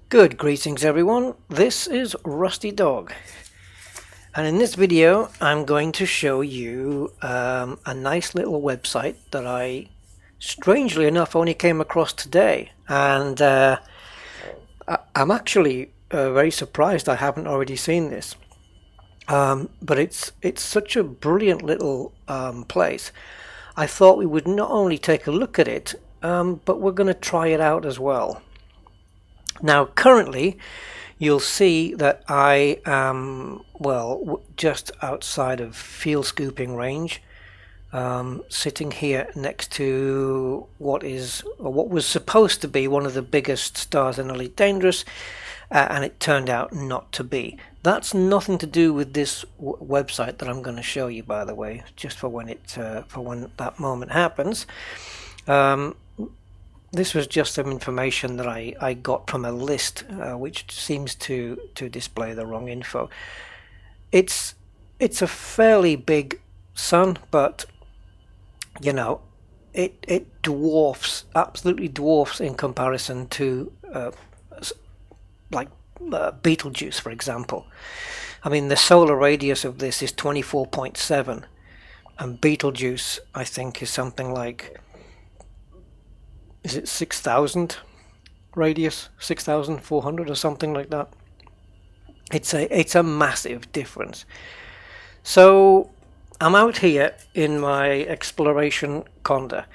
Good greetings everyone, this is Rusty Dog, and in this video I'm going to show you a nice little website that I strangely enough only came across today, and I'm actually very surprised I haven't already seen this, but it's such a brilliant little place. I thought we would not only take a look at it, but we're going to try it out as well. Now currently you'll see that I am, well, just outside of field scooping range, sitting here next to what was supposed to be one of the biggest stars in Elite Dangerous, and it turned out not to be. That's nothing to do with this website that I'm going to show you, by the way, just for when that moment happens. This was just some information that I got from a list, which seems to display the wrong info. It's a fairly big sun, but you know, it absolutely dwarfs in comparison to like Betelgeuse, for example. I mean, the solar radius of this is 24.7, and Betelgeuse, I think, is something like, is it 6,000 radius, 6,400 or something like that. It's a massive difference. So I'm out here in my exploration conda.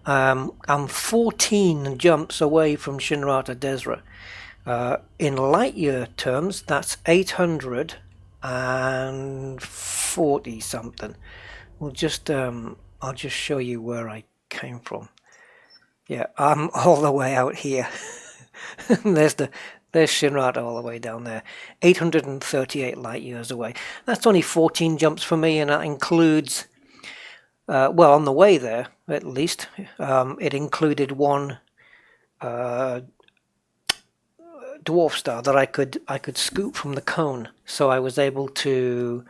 I'm 14 jumps away from Shinrata Desra. In light year terms, that's 840 something. I'll just show you where I came from. Yeah, I'm all the way out here. there's Shinrata all the way down there, 838 light years away. That's only 14 jumps for me, and that includes, well, on the way there at least, it included one dwarf star that I could scoop from the cone. So I was able to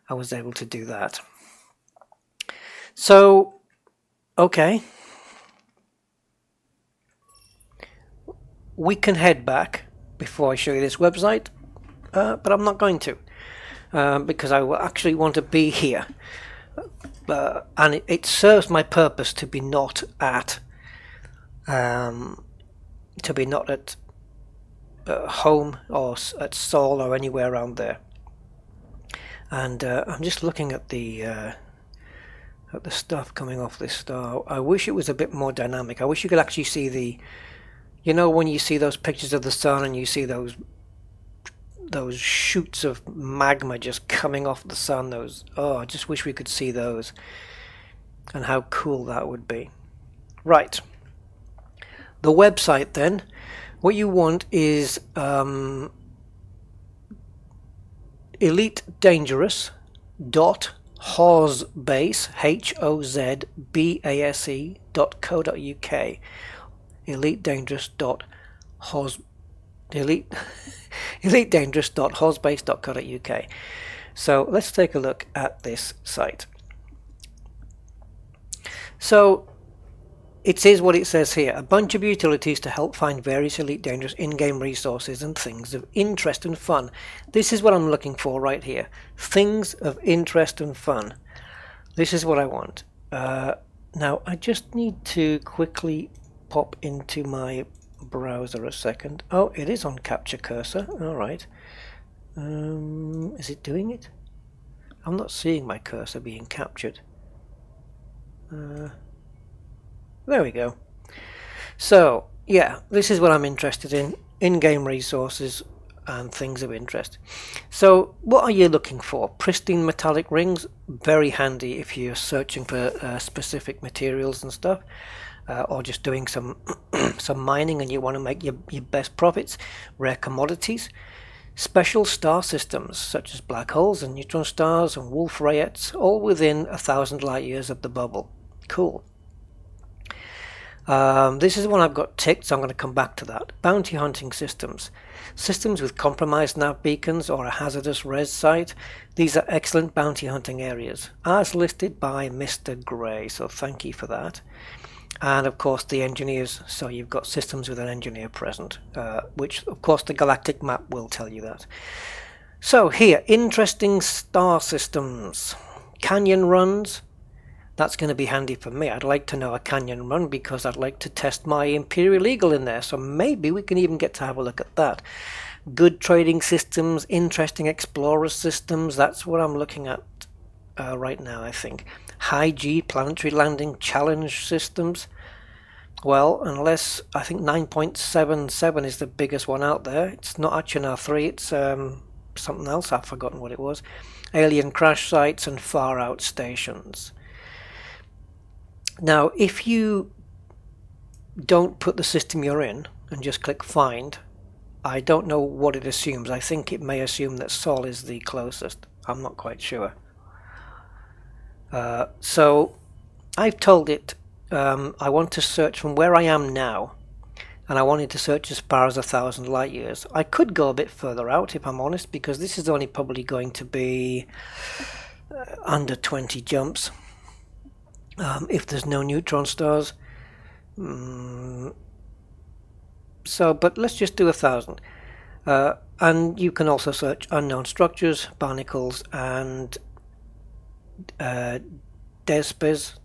do that. So, okay. We can head back before I show you this website, but I'm not going to, because I actually want to be here, and it serves my purpose to be not at home or at Seoul or anywhere around there. And I'm just looking at the stuff coming off this star. I wish it was a bit more dynamic. I wish you could actually see the, you know, when you see those pictures of the sun and you see those shoots of magma just coming off the sun, I just wish we could see those, and how cool that would be. Right, the website then, what you want is elitedangerous.hozbase.co.uk. elitedangerous.hozbase.co.uk. So let's take a look at this site. So it is what it says here: a bunch of utilities to help find various Elite Dangerous in-game resources and things of interest and fun. This is what I'm looking for right here. Things of interest and fun. This is what I want. Now I just need to quickly pop into my browser a second. Oh, it is on capture cursor. All right. Is it doing it? I'm not seeing my cursor being captured. There we go. So yeah, this is what I'm interested in-game resources and things of interest. So what are you looking for? Pristine metallic rings, very handy if you're searching for specific materials and stuff, or just doing some some mining and you want to make your best profits. Rare commodities, Special star systems such as black holes and neutron stars and Wolf-Rayettes, all within 1,000 light years of the bubble. Cool. This is one I've got ticked, so I'm going to come back to that. Bounty hunting systems. Systems with compromised nav beacons or a hazardous res site. These are excellent bounty hunting areas, as listed by Mr. Gray, so thank you for that. And of course the engineers, so you've got systems with an engineer present, which of course the galactic map will tell you that. So here, interesting star systems. Canyon runs. That's going to be handy for me. I'd like to know a canyon run because I'd like to test my Imperial Eagle in there. So maybe we can even get to have a look at that. Good trading systems, interesting explorer systems. That's what I'm looking at right now, I think. High G planetary landing challenge systems. Well, unless I think 9.77 is the biggest one out there. It's not Achenar 3. It's something else. I've forgotten what it was. Alien crash sites and far out stations. Now, if you don't put the system you're in and just click find, I don't know what it assumes. I think it may assume that Sol is the closest. I'm not quite sure. So I've told it I want to search from where I am now, and I wanted to search as far as 1,000 light years. I could go a bit further out if I'm honest, because this is only probably going to be under 20 jumps. If there's no neutron stars. But let's just do 1,000. And you can also search unknown structures, barnacles, and DESPES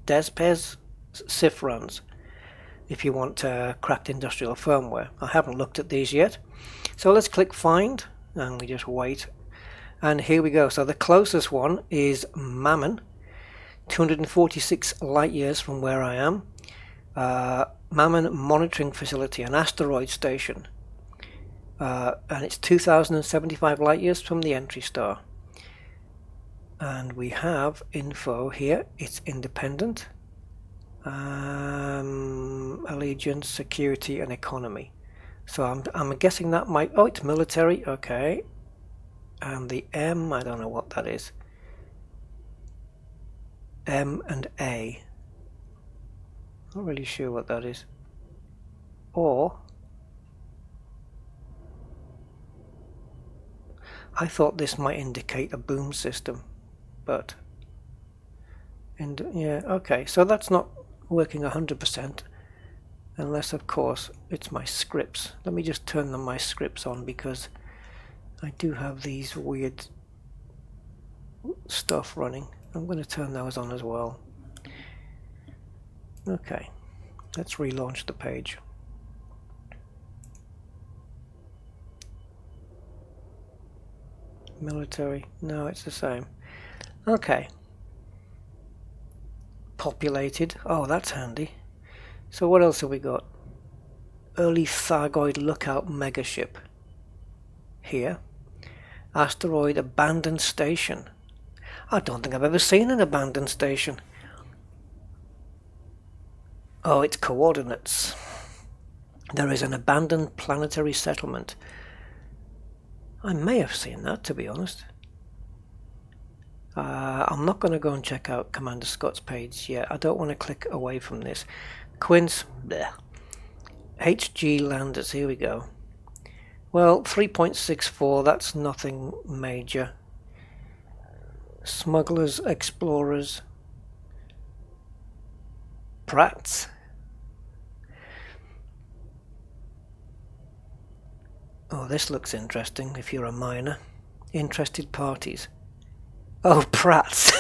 SIF runs if you want cracked industrial firmware. I haven't looked at these yet. So let's click find, and we just wait. And here we go. So the closest one is Mammon. 246 light years from where I am. Mammon Monitoring Facility, an asteroid station. And it's 2,075 light years from the entry star. And we have info here. It's independent. Allegiance, security, and economy. So I'm guessing that might... Oh, it's military. Okay. And the M, I don't know what that is. M and A. Not really sure what that is. Or I thought this might indicate a boom system, but yeah, okay, so that's not working 100%, unless of course it's my scripts. Let me just turn my scripts on, because I do have these weird stuff running. I'm going to turn those on as well. Okay, let's relaunch the page. Military, no, it's the same. Okay. Populated, oh, that's handy. So what else have we got? Early Thargoid Lookout Megaship. Here. Asteroid Abandoned Station. I don't think I've ever seen an abandoned station. Oh, its coordinates. There is an abandoned planetary settlement. I may have seen that, to be honest. I'm not going to go and check out Commander Scott's page yet. I don't want to click away from this. Quince, bleh. HG Landers, here we go. Well, 3.64, that's nothing major. Smugglers, explorers, Pratts. Oh, this looks interesting if you're a miner. Interested parties. Oh, Pratts.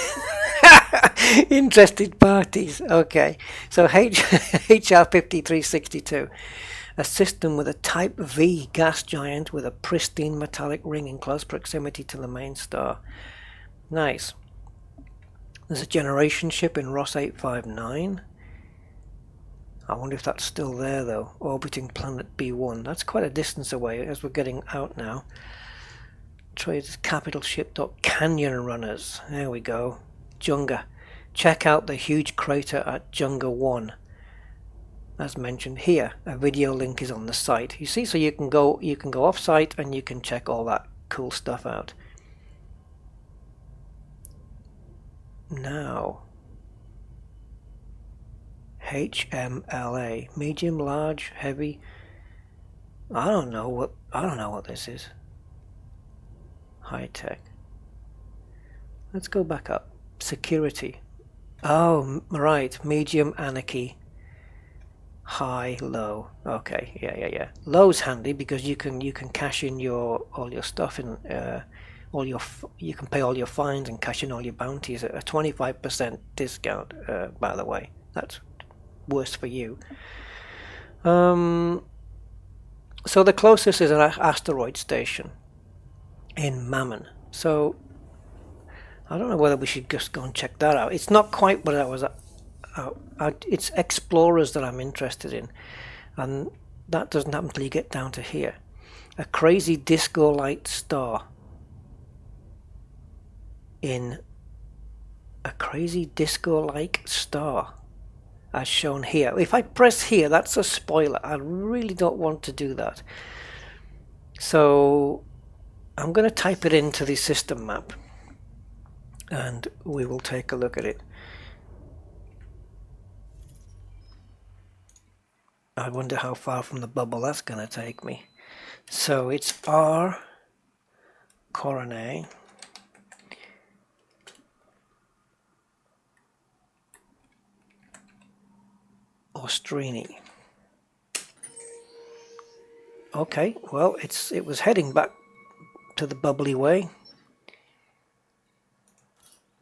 Interested parties. Okay. So HR 5362. A system with a Type V gas giant with a pristine metallic ring in close proximity to the main star. Nice. There's a generation ship in Ross 859. I wonder if that's still there though. Orbiting planet B1. That's quite a distance away as we're getting out now. Traders capital ship. Canyon runners. There we go. Junga. Check out the huge crater at Junga 1. As mentioned here, a video link is on the site. You see, so you can go off site and you can check all that cool stuff out. Now, HMLA, medium, large, heavy. I don't know what this is. High tech. Let's go back up. Security. Oh, right. Medium, anarchy. High, low. Okay, yeah. Low's handy because you can cash in all your stuff in you can pay all your fines and cash in all your bounties at a 25% discount. By the way, that's worse for you. So the closest is an asteroid station in Mammon. So I don't know whether we should just go and check that out. It's not quite what I was it's explorers that I'm interested in, and that doesn't happen until you get down to here. A crazy disco light star in a crazy disco-like star as shown here. If I press here, that's a spoiler. I really don't want to do that. So I'm going to type it into the system map and we will take a look at it. I wonder how far from the bubble that's going to take me. So it's R Coronae Austrini. Okay, well it was heading back to the bubbly way.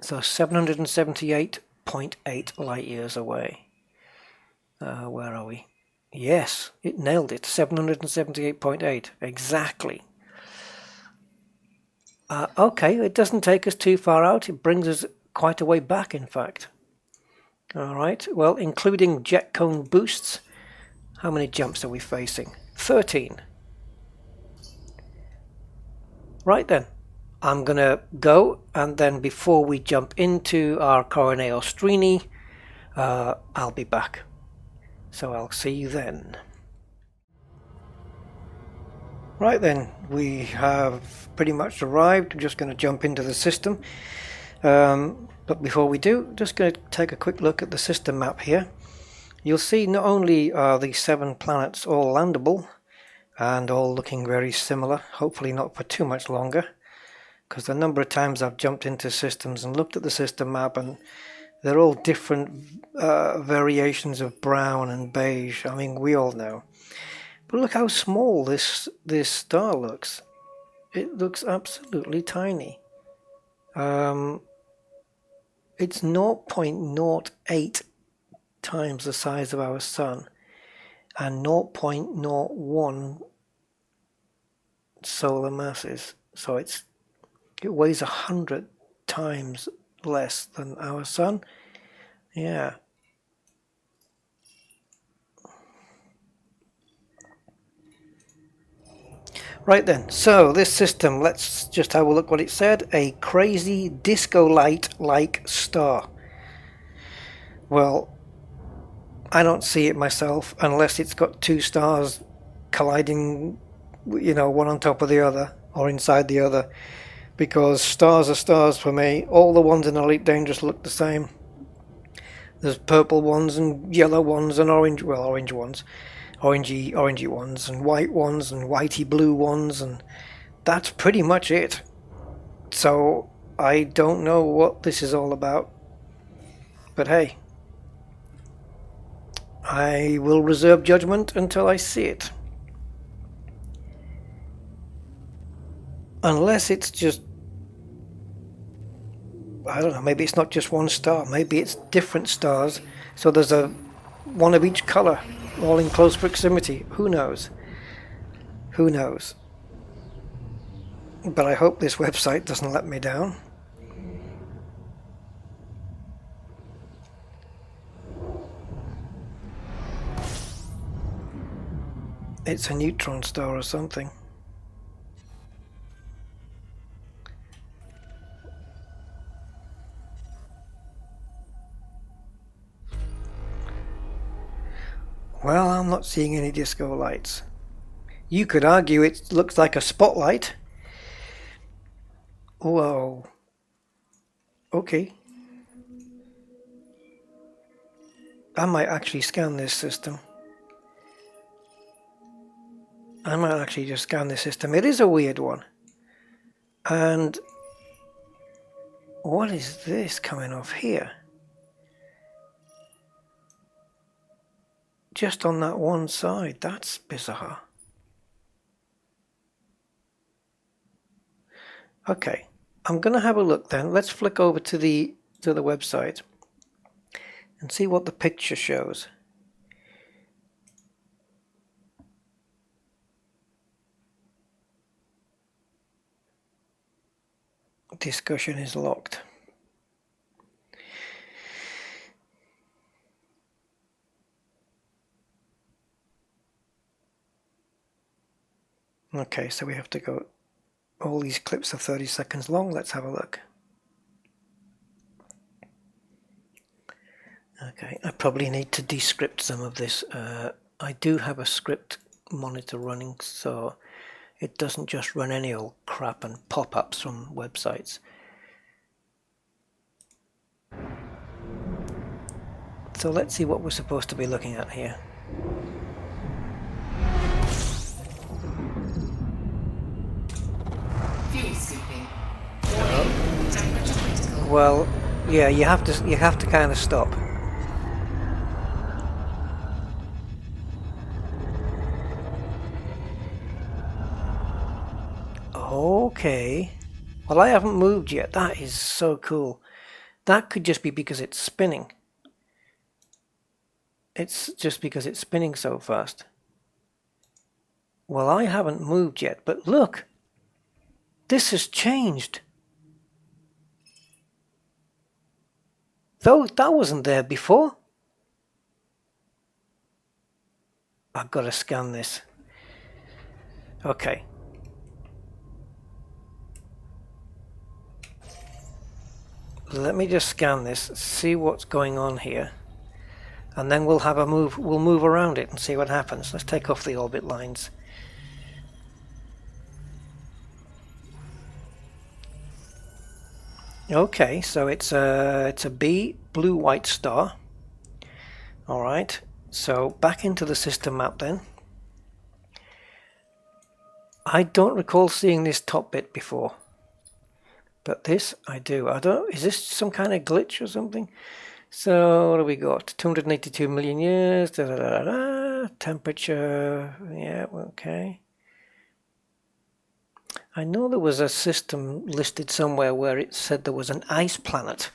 So 778.8 light years away. Where are we? Yes, it nailed it. 778.8 exactly. Okay, it doesn't take us too far out. It brings us quite a way back, in fact. Alright, well, including jet cone boosts, how many jumps are we facing? 13. Right then, I'm going to go, and then before we jump into our Coronae Austrini, I'll be back. So I'll see you then. Right then, we have pretty much arrived. I'm just going to jump into the system. But before we do, just going to take a quick look at the system map here. You'll see not only are the 7 planets all landable and all looking very similar, hopefully not for too much longer, because the number of times I've jumped into systems and looked at the system map and they're all different variations of brown and beige. I mean, we all know. But look how small this star looks. It looks absolutely tiny. It's 0.08 times the size of our sun and 0.01 solar masses. So it weighs 100 times less than our sun. Yeah. Right then, so this system, let's just have a look what it said. A crazy disco light-like star. Well, I don't see it myself unless it's got 2 stars colliding, you know, one on top of the other or inside the other, because stars are stars for me. All the ones in Elite Dangerous look the same. There's purple ones and yellow ones and orange ones. Orangey ones and white ones and whitey blue ones, and that's pretty much it. So I don't know what this is all about, but hey, I will reserve judgment until I see it. Unless it's just, I don't know, maybe it's not just one star, maybe it's different stars, so there's one of each color all in close proximity. Who knows? Who knows? But I hope this website doesn't let me down. It's a neutron star or something. Well, I'm not seeing any disco lights. You could argue it looks like a spotlight, Whoa. Okay. I might actually scan this system. I might actually just scan this system. It is a weird one. And what is this coming off here? Just on that one side. That's bizarre. Okay, I'm gonna have a look then. Let's flick over to the website and see what the picture shows. Discussion is locked. Okay, so we have to go. All these clips are 30 seconds long. Let's have a look. Okay, I probably need to descript some of this. I do have a script monitor running, so it doesn't just run any old crap and pop-ups from websites. So let's see what we're supposed to be looking at here. Well, yeah, you have to kind of stop. Okay. Well, I haven't moved yet. That is so cool. That could just be because it's spinning. It's just because it's spinning so fast. Well, I haven't moved yet, but look. This has changed. Though that wasn't there before. I've got to scan this. Okay. Let me just scan this, see what's going on here. And then we'll have a move, we'll move around it and see what happens. Let's take off the orbit lines. Okay, so it's a B, blue-white star. All right, so back into the system map then. I don't recall seeing this top bit before, but this I do. Is this some kind of glitch or something? So what do we got? 282 million years, temperature, yeah, okay. I know there was a system listed somewhere where it said there was an ice planet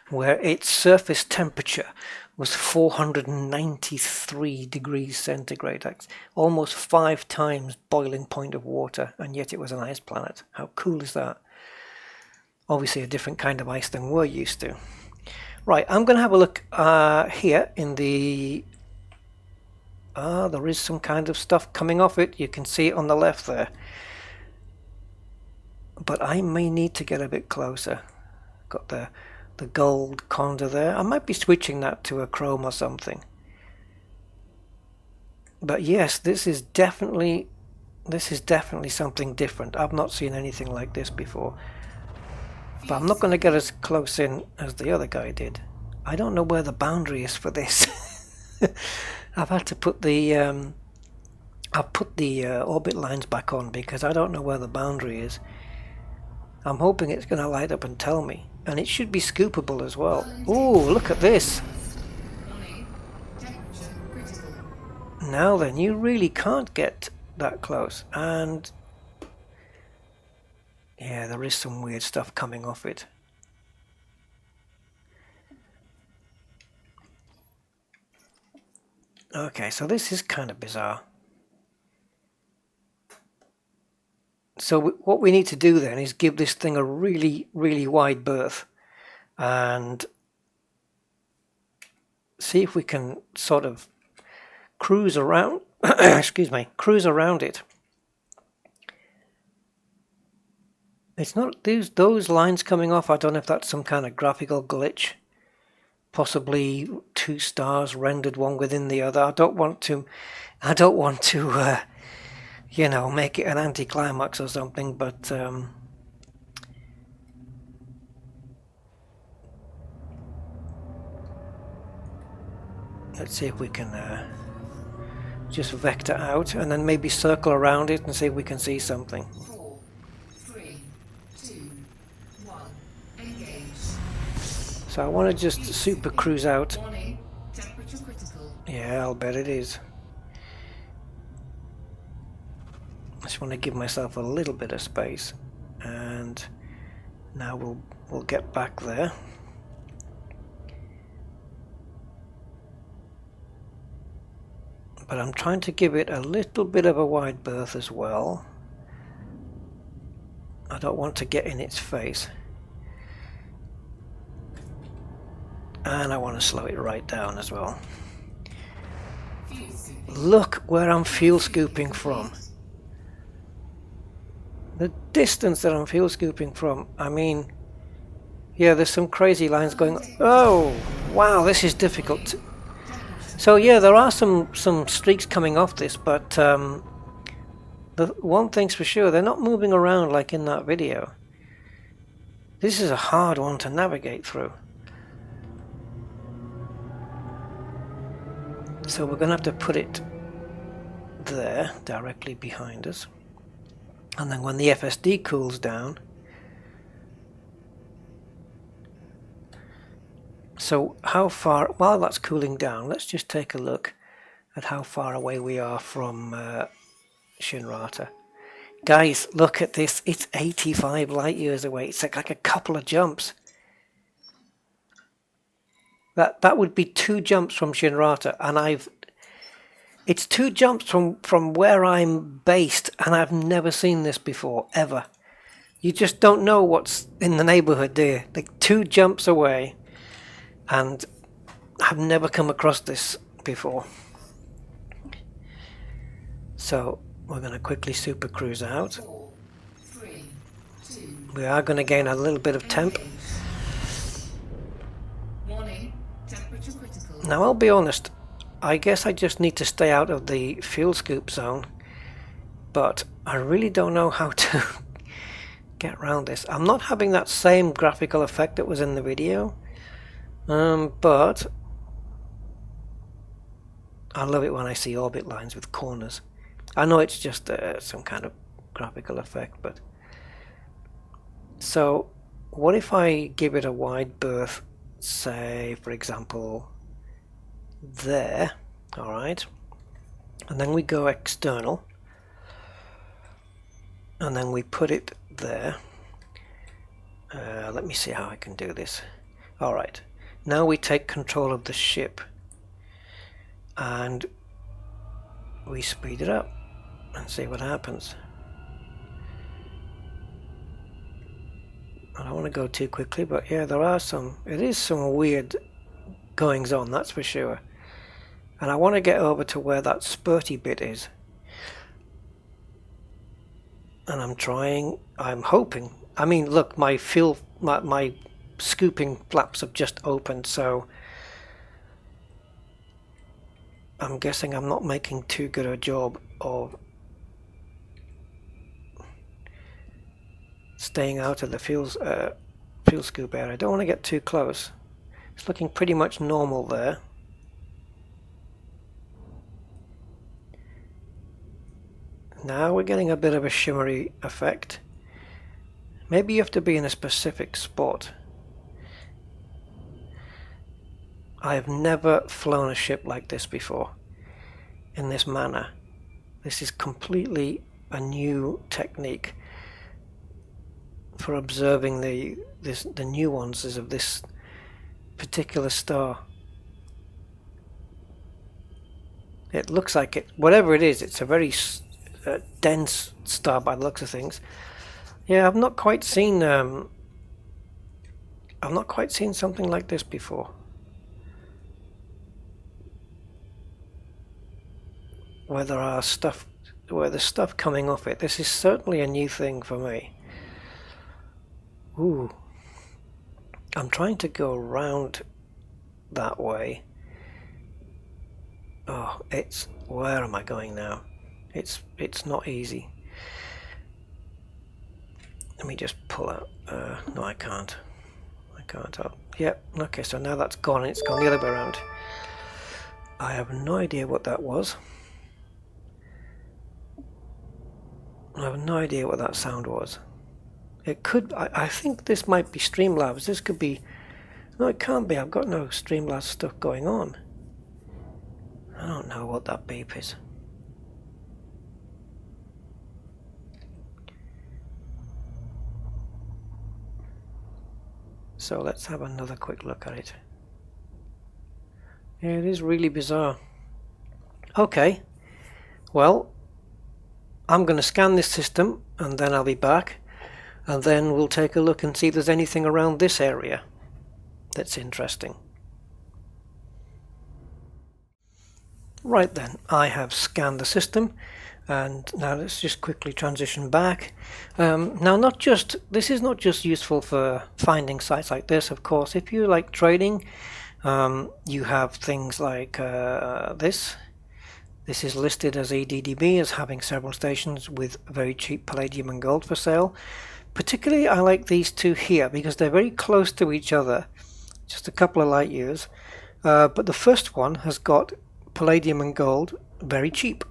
where its surface temperature was 493 degrees centigrade, almost 5 times boiling point of water, and yet it was an ice planet. How cool is that? Obviously a different kind of ice than we're used to. Right, I'm going to have a look here in the... there is some kind of stuff coming off it. You can see it on the left there. But I may need to get a bit closer. Got the gold conda there. I might be switching that to a chrome or something. But yes, this is definitely something different. I've not seen anything like this before. But I'm not going to get as close in as the other guy did. I don't know where the boundary is for this. I've had to put the I've put the orbit lines back on because I don't know where the boundary is. I'm hoping it's going to light up and tell me. And it should be scoopable as well. Ooh, look at this. Now then, you really can't get that close. And yeah, there is some weird stuff coming off it. Okay, so this is kind of bizarre. So what we need to do then is give this thing a really, really wide berth and see if we can sort of cruise around, excuse me, cruise around it. It's not those lines coming off. I don't know if that's some kind of graphical glitch. Possibly 2 stars rendered one within the other. I don't want to you know, make it an anticlimax or something, but Let's see if we can just vector out and then maybe circle around it and see if we can see something. 4, 3, 2, 1, engage. So I want to just super cruise out. Warning, temperature critical. Yeah, I'll bet it is. I just want to give myself a little bit of space, and now we'll get back there. But I'm trying to give it a little bit of a wide berth as well. I don't want to get in its face. And I want to slow it right down as well. Look where I'm fuel scooping from. The distance that I'm fuel scooping from. I mean, yeah, there's some crazy lines going. Oh, wow, this is difficult. So yeah, there are some streaks coming off this, but the one thing's for sure, they're not moving around like in that video. This is a hard one to navigate through. So we're going to have to put it there, directly behind us. And then when the FSD cools down... So how far, while that's cooling down, let's just take a look at how far away we are from Shinrata. Guys, look at this. It's 85 light years away. It's like a couple of jumps. That would be 2 jumps from Shinrata, and it's 2 jumps from where I'm based, and I've never seen this before, ever. You just don't know what's in the neighborhood, do you? Like 2 jumps away. And I've never come across this before. So we're going to quickly super cruise out. 4, 3, 2, We are going to gain a little bit of temp. warning, temperature critical. Now I'll be honest, I guess I just need to stay out of the fuel scoop zone. But I really don't know how to get around this. I'm not having that same graphical effect that was in the video. But I love it when I see orbit lines with corners. I know it's just some kind of graphical effect, but... So, what if I give it a wide berth, say, for example, there, alright, and then we go external, and then we put it there. Let me see how I can do this. Alright. Now we take control of the ship and we speed it up and see what happens. I don't want to go too quickly, but yeah, it is some weird goings on, that's for sure. And I want to get over to where that spurty bit is. And I'm hoping, I mean, look, my scooping flaps have just opened, so I'm guessing I'm not making too good a job of staying out of the fuel scoop area. I don't want to get too close. It's looking pretty much normal there. Now we're getting a bit of a shimmery effect. Maybe you have to be in a specific spot. I have never flown a ship like this before, in this manner. This is completely a new technique for observing the nuances of this particular star. It looks like it, whatever it is, it's a very dense star by the looks of things. Yeah, I've not quite seen something like this before. Where there's stuff coming off it. This is certainly a new thing for me. Ooh. I'm trying to go around that way. Oh, where am I going now? It's not easy. Let me just pull out. No, I can't. Oh, yep, okay, so now that's gone and it's gone the other way around. I have no idea what that was. I have no idea what that sound was. It could, I think this might be Streamlabs. This could be, no, it can't be. I've got no Streamlabs stuff going on. I don't know what that beep is. So let's have another quick look at it. Yeah, it is really bizarre. Okay, well, I'm going to scan this system and then I'll be back, and then we'll take a look and see if there's anything around this area that's interesting. Right then, I have scanned the system, and now let's just quickly transition back. Now, this is not just useful for finding sites like this, of course. If you like trading, you have things like this. This is listed as EDDB as having several stations with very cheap palladium and gold for sale. Particularly, I like these two here because they're very close to each other, just a couple of light years. But the first one has got palladium and gold very cheap.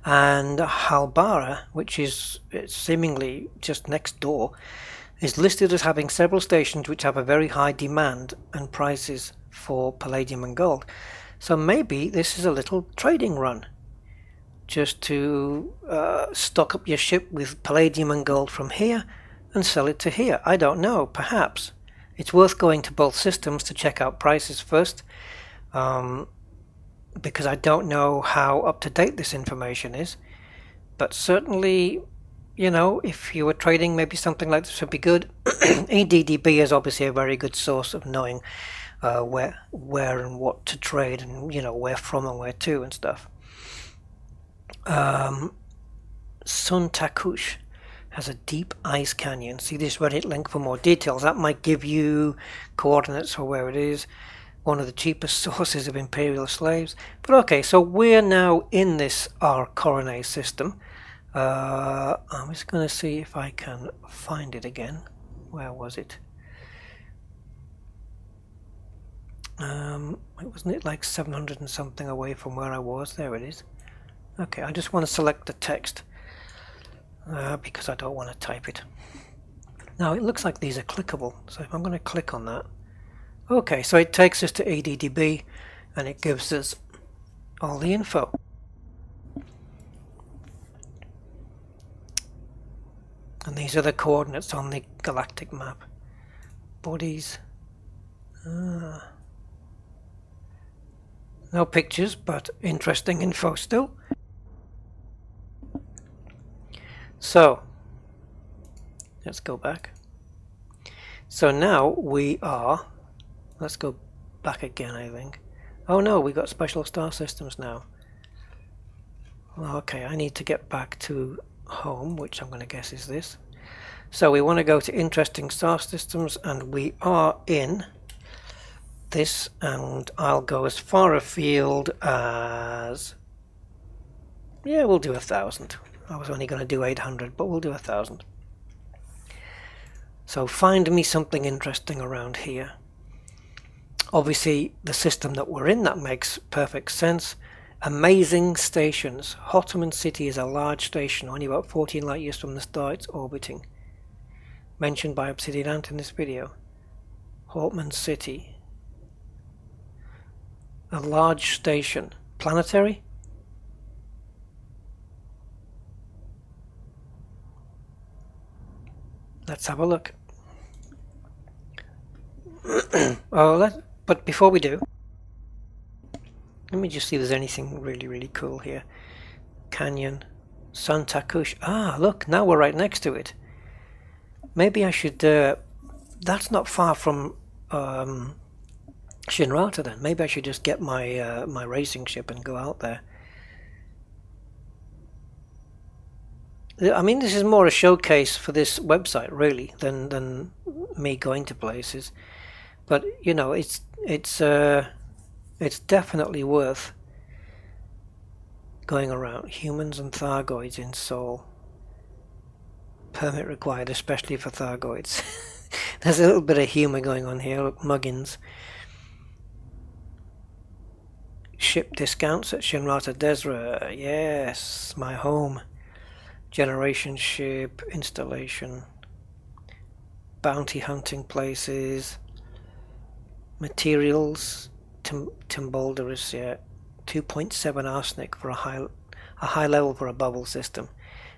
And Halbara, which is seemingly just next door, is listed as having several stations which have a very high demand and prices for palladium and gold. So maybe this is a little trading run, just to stock up your ship with palladium and gold from here and sell it to here. I don't know, perhaps. It's worth going to both systems to check out prices first, because I don't know how up to date this information is. But certainly, you know, if you were trading, maybe something like this would be good. EDDB is obviously a very good source of knowing where and what to trade, and you know, where from and where to and stuff. Suntakush has a deep ice canyon. See this Reddit link for more details. That might give you coordinates for where it is. One of the cheapest sources of imperial slaves. But okay, so we're now in this R Coronet system. I'm just going to see if I can find it again. Where was it? Wasn't it like 700 and something away from where I was? There it is. Okay, I just want to select the text because I don't want to type it. Now it looks like these are clickable, so if I'm going to click on that, okay, so it takes us to EDDB and it gives us all the info. And these are the coordinates on the galactic map. Bodies. No pictures, but interesting info still. So, let's go back. So now we are, let's go back again, I think. Oh no, we got special star systems now. Okay, I need to get back to home, which I'm going to guess is this. So we want to go to interesting star systems, and we are in this, and I'll go as far afield as, yeah, we'll do 1,000. I was only going to do 800, but we'll do 1,000. So find me something interesting around here. Obviously the system that we're in, that makes perfect sense. Amazing stations. Hotaman City is a large station, only about 14 light years from the star it's orbiting. Mentioned by Obsidian Ant in this video. Hotaman City. A large station. Planetary? Let's have a look. But before we do, let me just see if there's anything really cool here. Canyon, Suntakush. Ah, look, now we're right next to it. Maybe I should. That's not far from Shinrata then. Maybe I should just get my my racing ship and go out there. I mean, this is more a showcase for this website, really, than me going to places. But you know, it's definitely worth going around. Humans and Thargoids in Seoul. Permit required, especially for Thargoids. There's a little bit of humour going on here. Look, Muggins. ship discounts at Shinrata Desra. Yes, my home. Generation ship, installation, bounty hunting places, materials, Timbalderus, yeah. 2.7 arsenic for a high level for a bubble system.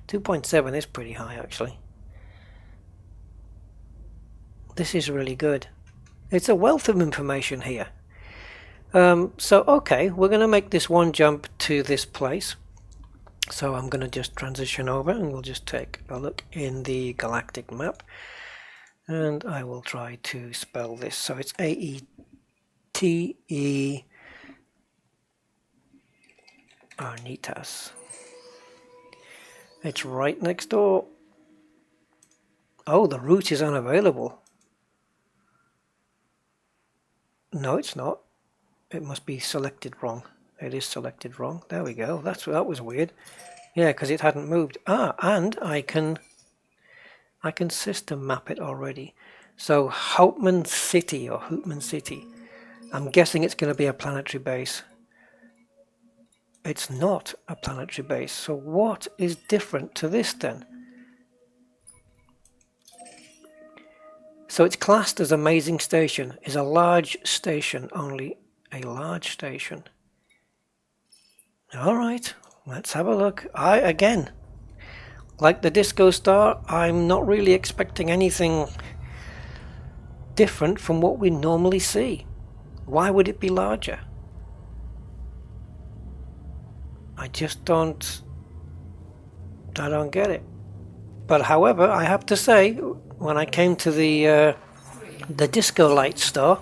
2.7 is pretty high actually. This is really good. It's a wealth of information here. So okay, we're going to make this one jump to this place. So I'm going to just transition over and we'll just take a look in the galactic map. And I will try to spell this. So it's A-E-T-E Arnitas. It's right next door. Oh, the route is unavailable. No, it's not. It must be selected wrong. It is selected wrong. There we go. That was weird. Yeah, because it hadn't moved. Ah, and I can system map it already. So Houtman City or Houtman City. I'm guessing it's going to be a planetary base. It's not a planetary base. So what is different to this then? So it's classed as amazing station. Is a large station, only a large station. All right, let's have a look. Again, like the Disco Star, I'm not really expecting anything different from what we normally see. Why would it be larger? I just don't get it. But however, I have to say, when I came to the Disco Light Star,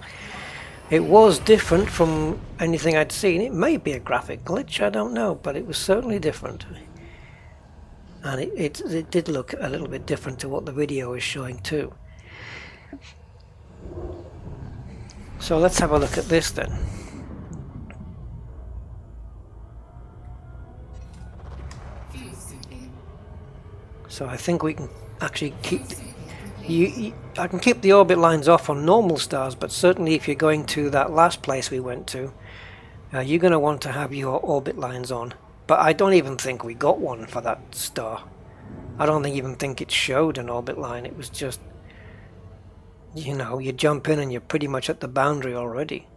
it was different from anything I'd seen. It may be a graphic glitch, I don't know, but it was certainly different. And it did look a little bit different to what the video is showing too. So let's have a look at this then. So I think we can actually keep... I can keep the orbit lines off on normal stars, but certainly if you're going to that last place we went to, you're going to want to have your orbit lines on. But I don't even think we got one for that star. I don't even think it showed an orbit line. It was just, you know, you jump in and you're pretty much at the boundary already.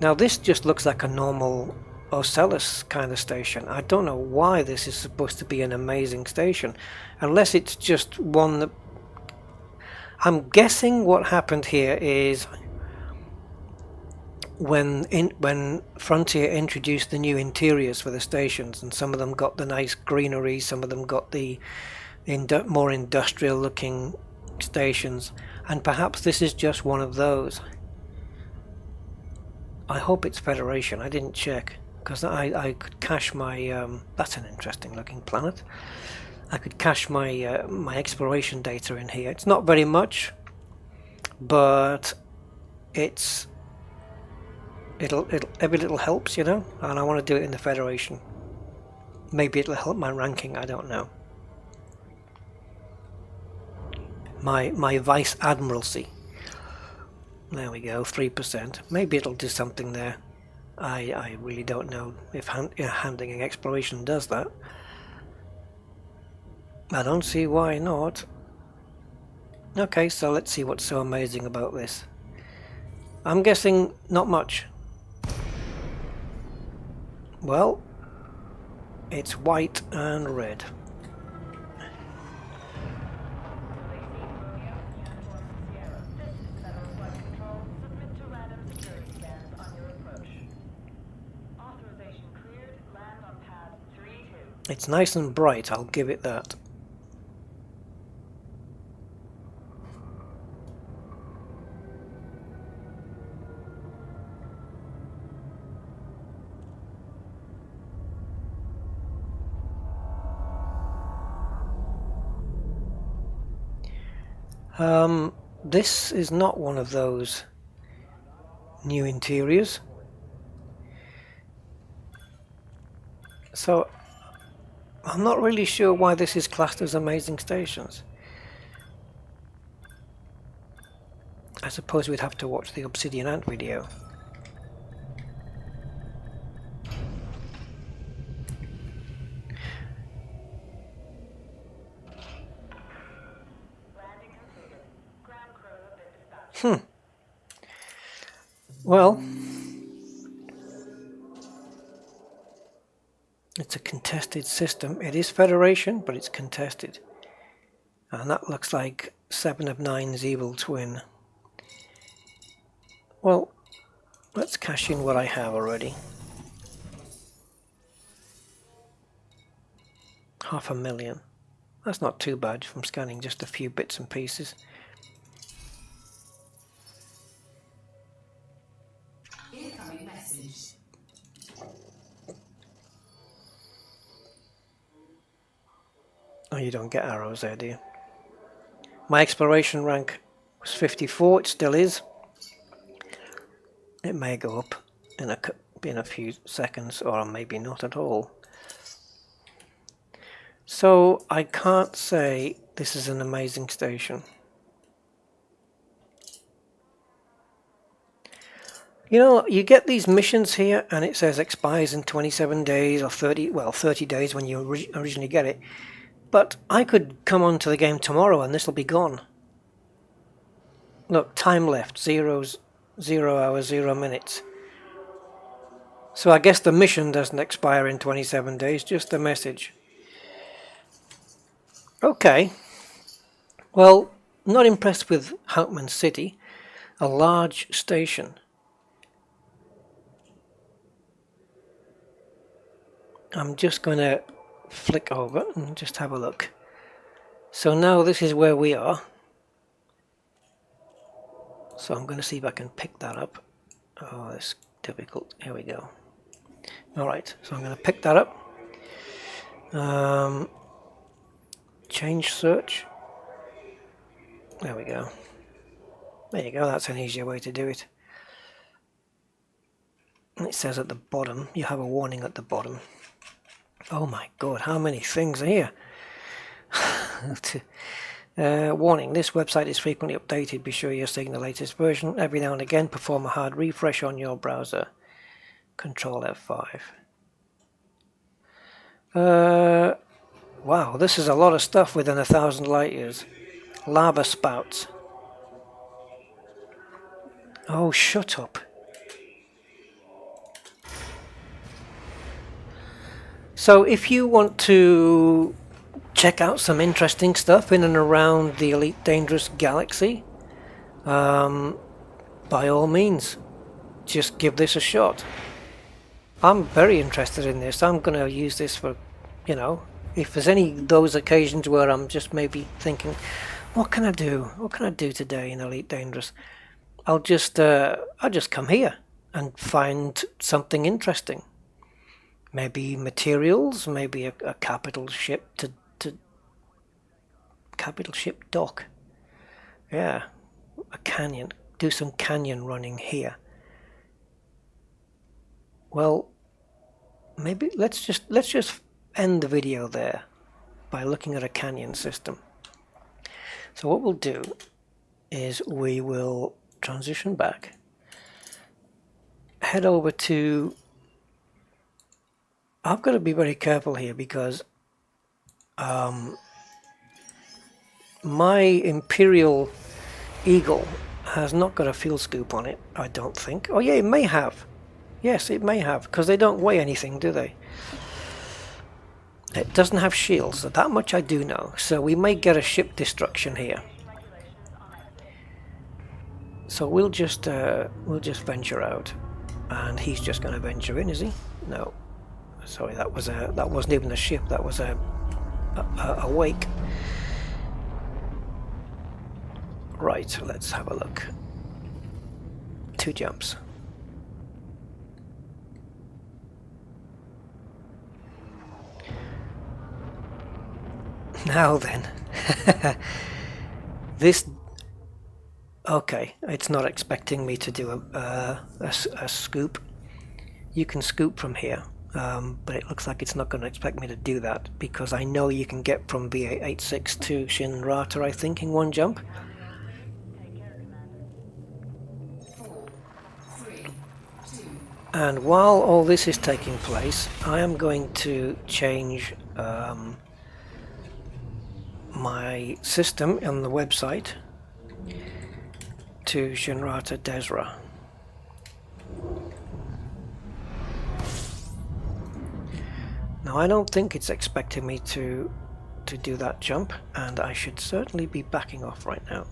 Now this just looks like a normal Ocellus kind of station. I don't know why this is supposed to be an amazing station, unless it's just one that... I'm guessing what happened here is when Frontier introduced the new interiors for the stations, and some of them got the nice greenery, some of them got the more industrial looking stations, and perhaps this is just one of those. I hope it's Federation. I didn't check, because I could cache my... that's an interesting looking planet. I could cache my my exploration data in here. It's not very much, but every little helps, you know, and I want to do it in the Federation. Maybe it'll help my ranking, I don't know. My Vice Admiralty. There we go, 3%. Maybe it'll do something there. I really don't know if handling exploration does that. I don't see why not. Okay, so let's see what's so amazing about this. I'm guessing not much. Well, it's white and red. It's nice and bright, I'll give it that. This is not one of those new interiors. So I'm not really sure why this is classed as amazing stations. I suppose we'd have to watch the Obsidian Ant video. Well, it's a contested system. It is Federation, but it's contested. And that looks like 7 of 9's evil twin. Well, let's cash in what I have already. 500,000. That's not too bad from scanning just a few bits and pieces. Incoming message. Oh, you don't get arrows there, do you? My exploration rank was 54, it still is. It may go up in a few seconds, or maybe not at all. So I can't say this is an amazing station. You know, you get these missions here and it says expires in 27 days or 30, well, 30 days when you originally get it. But I could come onto the game tomorrow and this will be gone. Look, time left, 0 hours, 0 minutes. So I guess the mission doesn't expire in 27 days, just the message. Okay. Well, not impressed with Houtman City, a large station. I'm just going to flick over and just have a look. So now this is where we are. So I'm going to see if I can pick that up. Oh, it's difficult. Here we go. Alright, so I'm going to pick that up. Change search. There we go. There you go, that's an easier way to do it. And it says at the bottom, you have a warning at the bottom. Oh my god, how many things are here? Warning, this website is frequently updated. Be sure you're seeing the latest version. Every now and again, perform a hard refresh on your browser. Control F5. Wow, this is a lot of stuff within 1,000 light years. Lava spouts. Oh, shut up. So if you want to check out some interesting stuff in and around the Elite Dangerous galaxy, by all means, just give this a shot. I'm very interested in this. I'm going to use this for, you know, if there's any of those occasions where I'm just maybe thinking, what can I do? What can I do today in Elite Dangerous? I'll just come here and find something interesting. Maybe materials, maybe a capital ship to capital ship dock. Yeah, a canyon. Do some canyon running here. Well, maybe let's just end the video there by looking at a canyon system. So what we'll do is we will transition back, head over to, I've got to be very careful here because my Imperial Eagle has not got a fuel scoop on it, I don't think. Oh yeah, it may have. Yes, it may have, because they don't weigh anything, do they? It doesn't have shields, so that much I do know. So we may get a ship destruction here. So we'll just venture out, and he's just going to venture in, is he? No, sorry, that wasn't even a ship. That was a wake. Right, let's have a look. 2 jumps. Now then, this, okay, it's not expecting me to do a scoop. You can scoop from here, but it looks like it's not going to expect me to do that because I know you can get from BA86 to Shinrata, I think, in 1 jump. 4, 3, 2. And while all this is taking place, I am going to change my system on the website to Shinrata Desra. Now I don't think it's expecting me to do that jump, and I should certainly be backing off right now.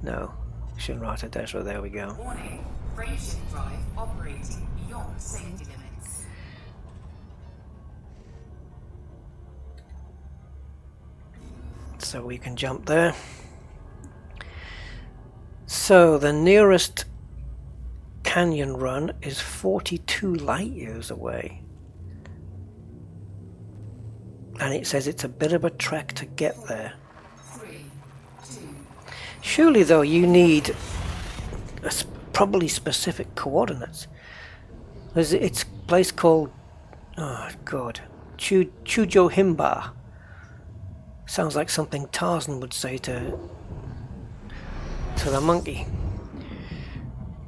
No, Shinrata Desra, there we go. Warning, frameshift drive operating beyond safety limits. So we can jump there. So the nearest canyon run is 42 light years away. And it says it's a bit of a trek to get there. 3, 2, Surely though you need probably specific coordinates. It's a place called, oh god, Chujohimba. Sounds like something Tarzan would say to the monkey.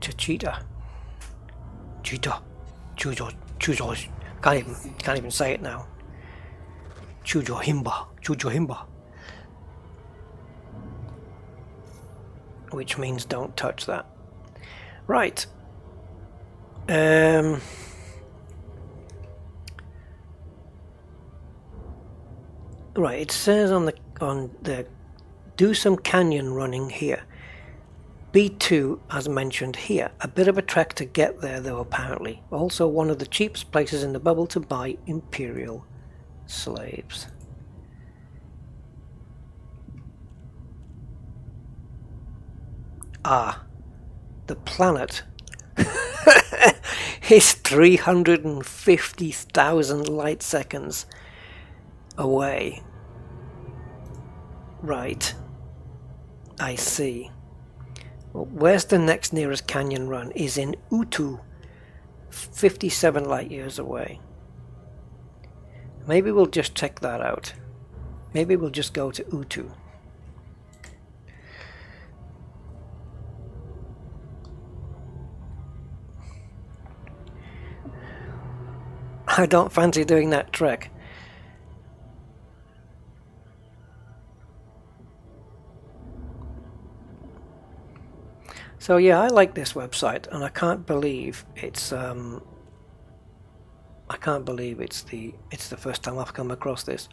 To cheetah. Cheetah. Chujo. Can't even say it now. Chujohimba. Which means don't touch that. Right. Right, it says on the do some canyon running here. B2, as mentioned here. A bit of a trek to get there though, apparently. Also one of the cheapest places in the bubble to buy Imperial slaves. Ah, the planet is 350,000 light seconds away. Right, I see. Well, where's the next nearest canyon run? Is in Utu, 57 light years away. Maybe we'll just check that out. Maybe we'll just go to Utu. I don't fancy doing that trek. So yeah, I like this website, and I can't believe it's the first time I've come across this.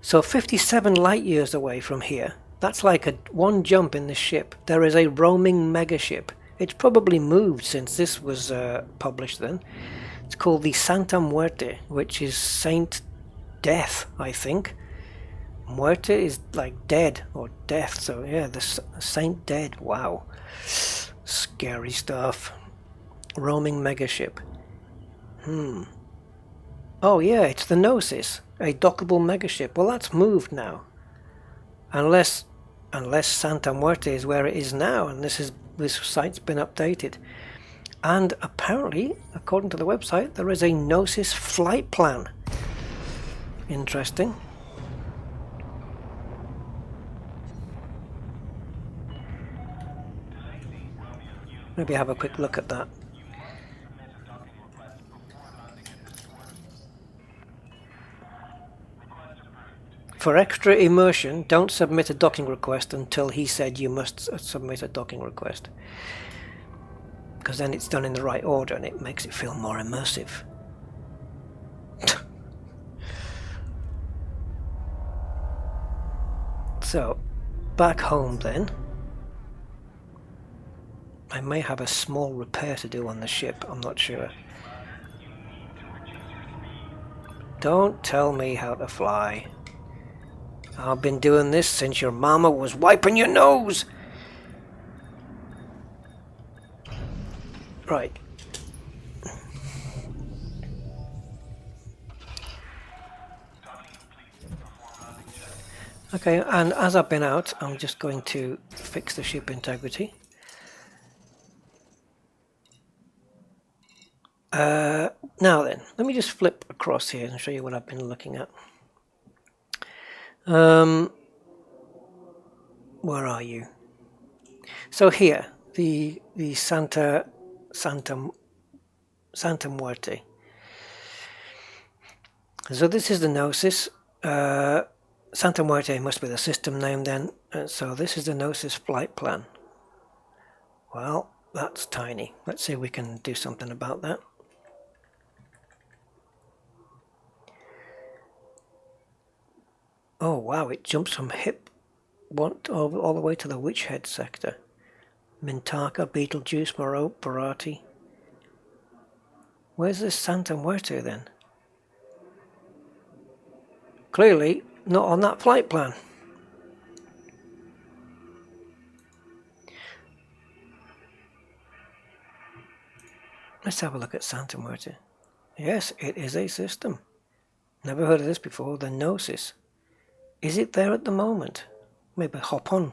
So 57 light years away from here, that's like one jump in the ship. There is a roaming megaship. It's probably moved since this was published then. It's called the Santa Muerte, which is Saint Death, I think. Muerte is like dead or death, so yeah, the Saint Dead. Wow, scary stuff. Roaming megaship. Oh yeah, it's the Gnosis, a dockable megaship. Well, that's moved now. Unless Santa Muerte is where it is now, and this site's been updated. And apparently, according to the website, there is a Gnosis flight plan. Interesting. Maybe have a quick look at that. For extra immersion, don't submit a docking request until he said you must submit a docking request. Because then it's done in the right order and it makes it feel more immersive. So, back home then. I may have a small repair to do on the ship, I'm not sure. Don't tell me how to fly. I've been doing this since your mama was wiping your nose! Right. Okay, and as I've been out, I'm just going to fix the ship integrity. Now then, let me just flip across here and show you what I've been looking at. Where are you? So here, the Santa Muerte. So this is the Gnosis. Santa Muerte must be the system name then. So this is the Gnosis flight plan. Well, that's tiny. Let's see if we can do something about that. Oh wow, it jumps from hip all the way to the Witch Head sector. Mintaka, Beetlejuice, Moreau, Barati. Where's this Santa Muerte then? Clearly not on that flight plan. Let's have a look at Santa Muerte. Yes, it is a system. Never heard of this before. The Gnosis. Is it there at the moment? Maybe hop on.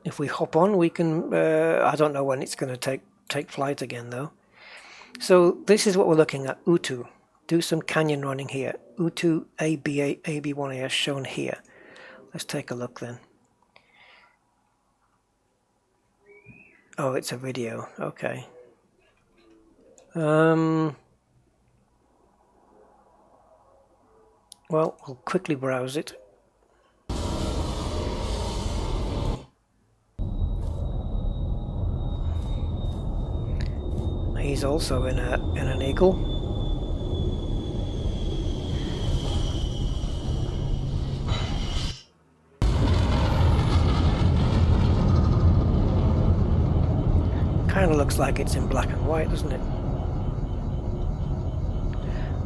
If we hop on, we can... I don't know when it's going to take flight again, though. So this is what we're looking at. Utu. Do some canyon running here. Utu AB1AS shown here. Let's take a look then. Oh, it's a video. Okay. Well, we'll quickly browse it. He's also in an eagle. Kind of looks like it's in black and white, doesn't it?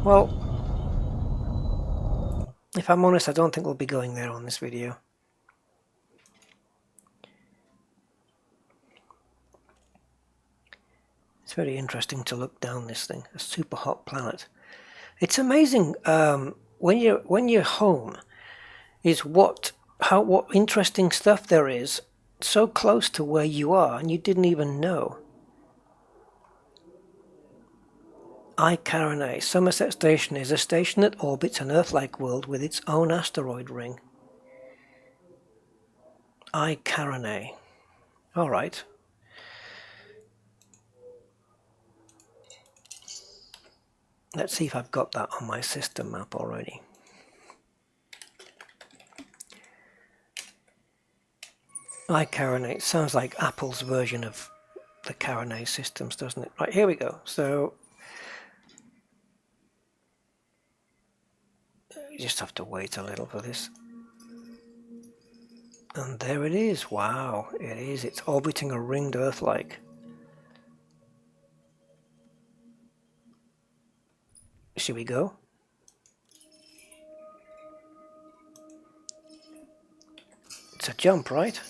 Well, if I'm honest, I don't think we'll be going there on this video. It's very interesting to look down this thing, a super hot planet. It's amazing when you're home, is what interesting stuff there is so close to where you are, and you didn't even know. I Carinae. Somerset Station is a station that orbits an Earth-like world with its own asteroid ring. I Carinae. All right. Let's see if I've got that on my system map already. I Carinae. Sounds like Apple's version of the Carinae systems, doesn't it? Right, here we go. So you just have to wait a little for this. And there it is. Wow, it is. It's orbiting a ringed Earth-like. Should we go? It's a jump, right?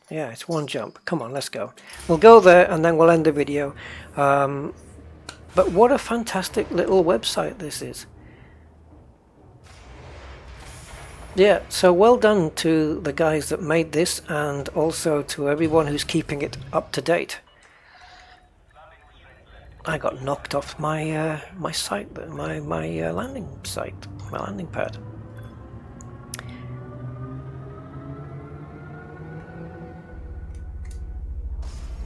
Yeah, it's one jump. Come on, let's go. We'll go there and then we'll end the video. But what a fantastic little website this is. Yeah, so well done to the guys that made this, and also to everyone who's keeping it up to date. I got knocked off my my site, my landing site, my landing pad.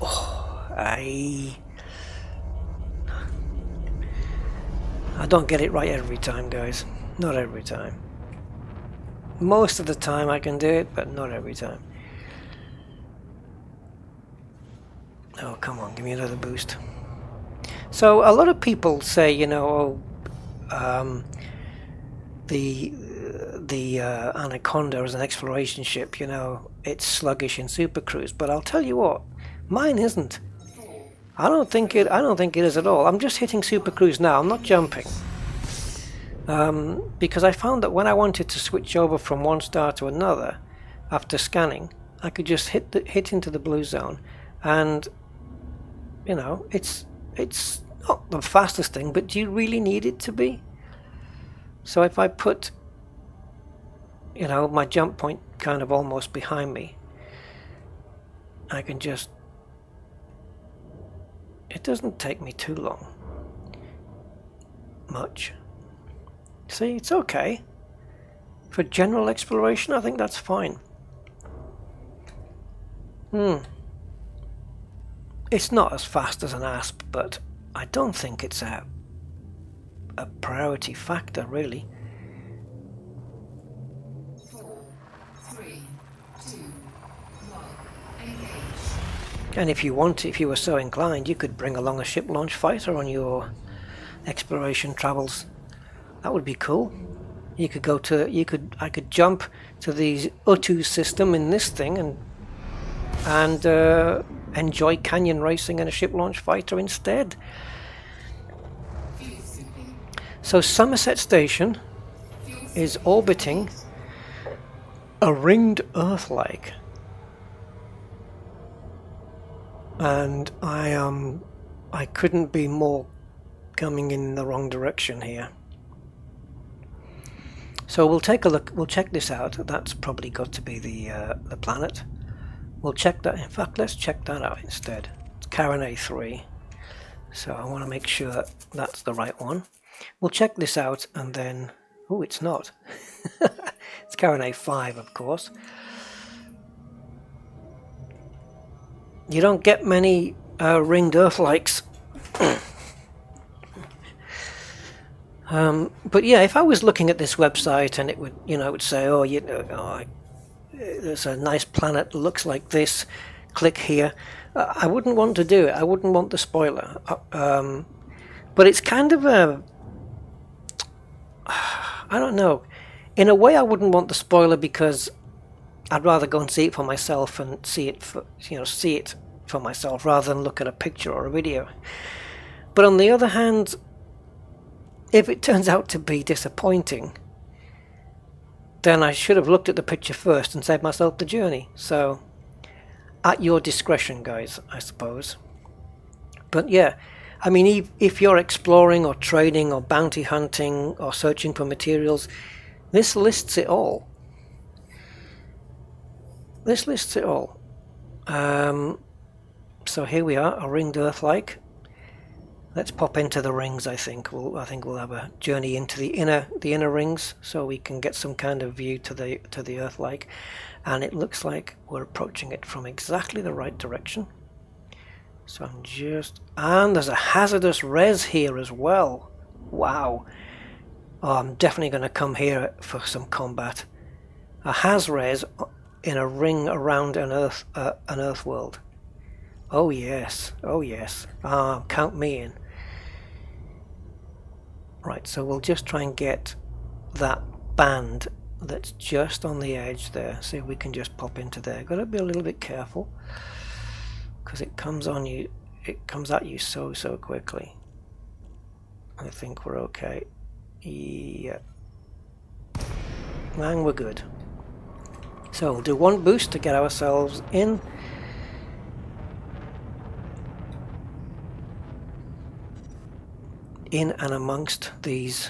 Oh, I don't get it right every time, guys. Not every time. Most of the time I can do it, but not every time. Oh, come on, give me another boost. So a lot of people say, you know, the Anaconda is an exploration ship, you know, it's sluggish in Super Cruise, but I'll tell you what, mine isn't. I don't think it is at all. I'm just hitting Super Cruise now. I'm not jumping. Because I found that when I wanted to switch over from one star to another after scanning, I could just hit into the blue zone, and you know, it's not the fastest thing, but do you really need it to be? So if I put, you know, my jump point kind of almost behind me, I can just, it doesn't take me too long. Much. See, it's okay. For general exploration, I think that's fine. It's not as fast as an ASP, but I don't think it's a priority factor, really. 4, 3, 2, 1, engage. And if you were so inclined, you could bring along a ship launch fighter on your exploration travels. That would be cool. I could jump to the Utu system in this thing and enjoy canyon racing in a ship launch fighter instead. So Somerset Station is orbiting a ringed Earth-like, and I couldn't be more coming in the wrong direction here. So we'll take a look. We'll check this out. That's probably got to be the planet. We'll check that. In fact, let's check that out instead. It's Charon A3. So I want to make sure that that's the right one. We'll check this out and then... Oh, it's not. It's Charon A5, of course. You don't get many ringed Earth-likes. But yeah, if I was looking at this website and it would, it would say, oh, there's a nice planet that looks like this, click here. I wouldn't want to do it. I wouldn't want the spoiler. But it's kind of a... I don't know. In a way, I wouldn't want the spoiler because I'd rather go and see it for myself and see it for myself rather than look at a picture or a video. But on the other hand, if it turns out to be disappointing, then I should have looked at the picture first and saved myself the journey. So, at your discretion, guys, I suppose. But yeah, I mean, if you're exploring or trading or bounty hunting or searching for materials, this lists it all. This lists it all. So here we are, a ringed Earth-like. Let's pop into the rings. I think we'll have a journey into the inner rings, so we can get some kind of view to the Earth-like. And it looks like we're approaching it from exactly the right direction. So and there's a hazardous res here as well. Wow. Oh, I'm definitely going to come here for some combat. A haz res in a ring around an Earth world. Oh yes, oh yes. Count me in. Right, so we'll just try and get that band that's just on the edge there. See if we can just pop into there. Got to be a little bit careful because it comes on you. It comes at you so quickly. I think we're okay. Yeah, and we're good. So we'll do one boost to get ourselves in. In and amongst these.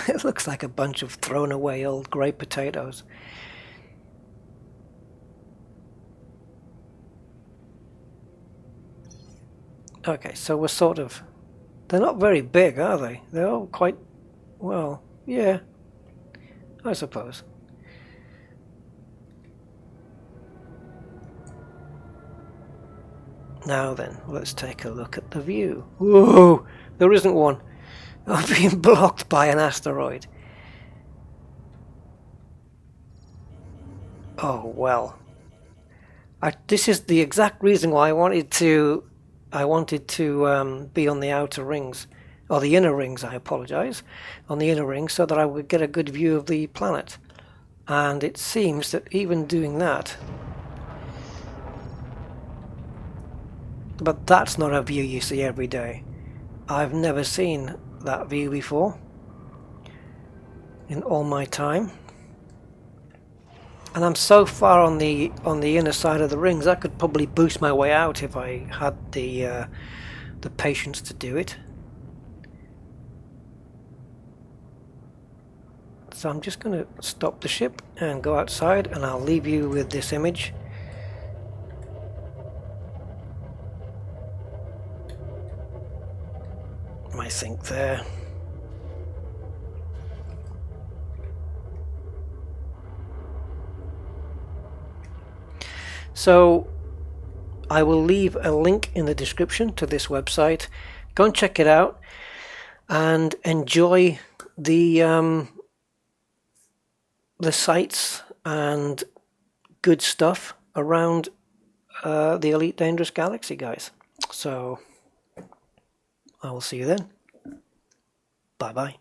It looks like a bunch of thrown away old grey potatoes. Okay, so we're sort of... They're not very big, are they? They're all quite... Well, yeah, I suppose. Now then, let's take a look at the view. Whoa! There isn't one. I'm being blocked by an asteroid. Oh well. This is the exact reason why I wanted to be on the outer rings, or the inner rings. I apologize, on the inner rings, so that I would get a good view of the planet. And it seems that even doing that. But that's not a view you see every day. I've never seen that view before in all my time. And I'm so far on the inner side of the rings, I could probably boost my way out if I had the patience to do it. So I'm just going to stop the ship and go outside, and I'll leave you with this image. I think there. So I will leave a link in the description to this website. Go and check it out and enjoy the sights and good stuff around the Elite Dangerous Galaxy, guys. So I will see you then. Bye bye.